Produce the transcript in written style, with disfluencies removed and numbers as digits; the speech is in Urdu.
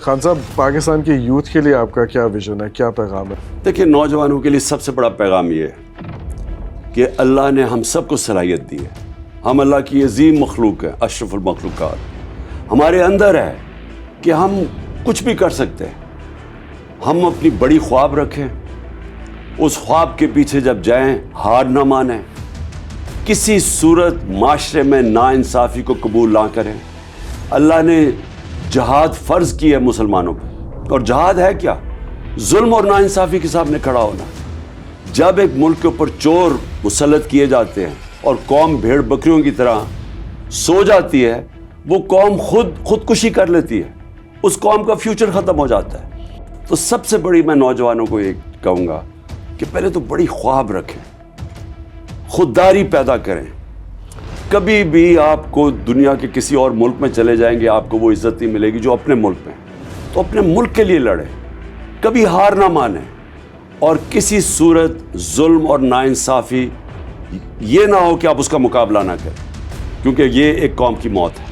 خان صاحب پاکستان کے یوتھ کے لیے آپ کا کیا ویژن ہے, کیا پیغام ہے؟ دیکھیے نوجوانوں کے لیے سب سے بڑا پیغام یہ ہے کہ اللہ نے ہم سب کو صلاحیت دی ہے. ہم اللہ کی عظیم مخلوق ہیں, اشرف المخلوقات. ہمارے اندر ہے کہ ہم کچھ بھی کر سکتے ہیں. ہم اپنی بڑی خواب رکھیں, اس خواب کے پیچھے جب جائیں ہار نہ مانیں, کسی صورت معاشرے میں ناانصافی کو قبول نہ کریں. اللہ نے جہاد فرض کی ہے مسلمانوں پہ, اور جہاد ہے کیا؟ ظلم اور ناانصافی کے سامنے کھڑا ہونا. جب ایک ملک کے اوپر چور مسلط کیے جاتے ہیں اور قوم بھیڑ بکریوں کی طرح سو جاتی ہے, وہ قوم خودکشی کر لیتی ہے, اس قوم کا فیوچر ختم ہو جاتا ہے. تو سب سے بڑی میں نوجوانوں کو یہ کہوں گا کہ پہلے تو بڑی خواب رکھیں, خودداری پیدا کریں. کبھی بھی آپ کو دنیا کے کسی اور ملک میں چلے جائیں گے آپ کو وہ عزت نہیں ملے گی جو اپنے ملک میں. تو اپنے ملک کے لیے لڑیں, کبھی ہار نہ مانیں, اور کسی صورت ظلم اور ناانصافی یہ نہ ہو کہ آپ اس کا مقابلہ نہ کریں, کیونکہ یہ ایک قوم کی موت ہے.